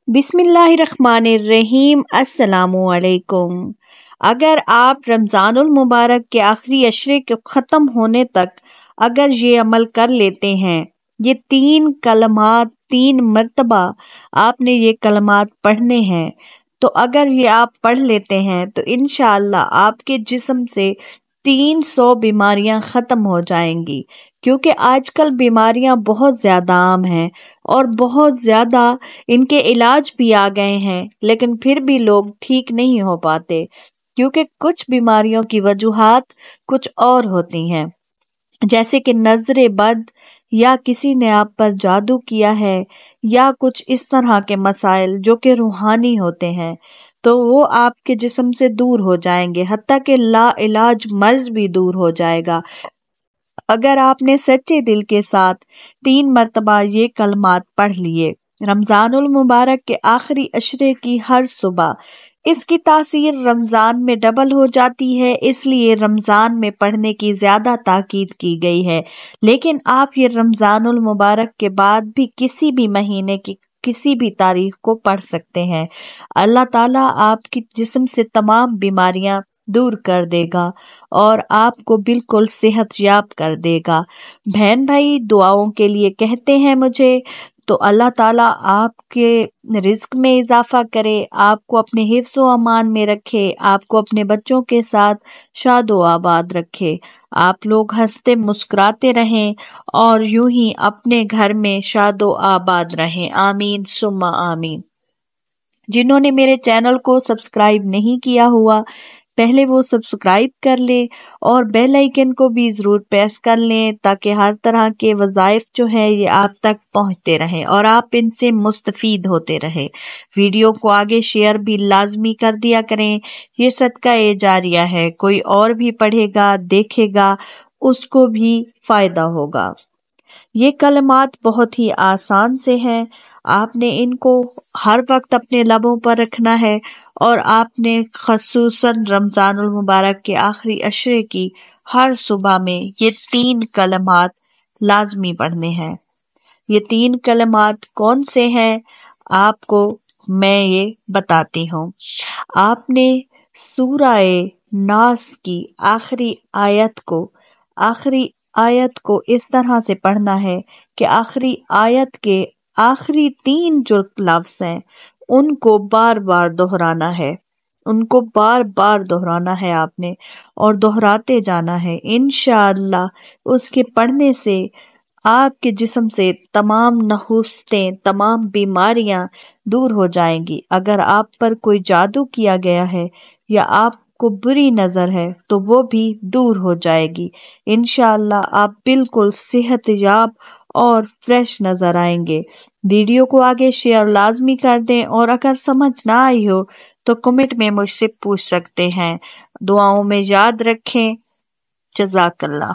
बिस्मिल्लाहिर्रहमानिर्रहीम। अस्सलामुअलैकुम। अगर आप रमज़ान उल मुबारक के आखिरी अशरे के ख़त्म होने तक अगर ये अमल कर लेते हैं, ये 3 कलमात 3 मरतबा आपने ये कलमात पढ़ने हैं, तो अगर ये आप पढ़ लेते हैं तो इंशाअल्लाह आपके जिस्म से 300 बीमारियां ख़त्म हो जाएंगी। क्योंकि आजकल बीमारियां बहुत ज़्यादा आम हैं और बहुत ज़्यादा इनके इलाज भी आ गए हैं, लेकिन फिर भी लोग ठीक नहीं हो पाते क्योंकि कुछ बीमारियों की वजूहात कुछ और होती हैं, जैसे कि नजर बद, या किसी ने आप पर जादू किया है, या कुछ इस तरह के मसाइल जो कि रूहानी होते हैं, तो वो आपके जिस्म से दूर हो जाएंगे, हत्ता कि ला इलाज मर्ज भी दूर हो जाएगा। अगर आपने सच्चे दिल के साथ 3 मरतबा ये कलमात पढ़ लिए रमजानुल मुबारक के आखिरी अशरे की हर सुबह, इसकी तासीर रमजान में डबल हो जाती है, इसलिए रमजान में पढ़ने की ज्यादा ताकीद की गई है। लेकिन आप ये रमजानुल मुबारक के बाद भी किसी भी महीने की किसी भी तारीख को पढ़ सकते हैं। अल्लाह ताला आपकी जिस्म से तमाम बीमारियां दूर कर देगा और आपको बिल्कुल सेहत याब कर देगा। बहन भाई दुआओं के लिए कहते हैं मुझे, तो अल्लाह ताला आपके रिज्क में इजाफा करे, आपको अपने हिफ्ज़ व अमान में रखे, आपको अपने बच्चों के साथ शादो आबाद रखे, आप लोग हंसते मुस्कुराते रहें और यूं ही अपने घर में शादो आबाद रहें। आमीन सुम्मा आमीन। जिन्होंने मेरे चैनल को सब्सक्राइब नहीं किया हुआ, पहले वो सब्सक्राइब कर ले और बेल आइकन को भी जरूर प्रेस कर लें, ताकि हर तरह के वज़ाइफ जो है ये आप तक पहुंचते रहें और आप इनसे मुस्तफीद होते रहे। वीडियो को आगे शेयर भी लाजमी कर दिया करें, ये सदका ए जारिया है, कोई और भी पढ़ेगा देखेगा उसको भी फायदा होगा। ये कलमात बहुत ही आसान से हैं, आपने इनको हर वक्त अपने लबों पर रखना है और आपने खसूसन रमजानुल मुबारक के आखिरी अशरे की हर सुबह में ये 3 कलमात लाजमी पढ़ने हैं। ये 3 कलमात कौन से हैं आपको मैं ये बताती हूँ। आपने सूराए नास की आखिरी आयत को इस तरह से पढ़ना है कि आखिरी आयत के आखिरी 3 जो लफ्ज़ हैं उनको बार बार दोहराना है, उनको बार बार दोहराना है आपने और दोहराते जाना है। इंशाअल्लाह उसके पढ़ने से आपके जिस्म से तमाम नहुस्तें तमाम बीमारियां दूर हो जाएंगी। अगर आप पर कोई जादू किया गया है या आपको बुरी नजर है तो वो भी दूर हो जाएगी। इंशाअल्लाह आप बिल्कुल सेहतयाब और फ्रेश नजर आएंगे। वीडियो को आगे शेयर लाजमी कर दें और अगर समझ ना आई हो तो कमेंट में मुझसे पूछ सकते हैं। दुआओं में याद रखें। जज़ाकल्लाह।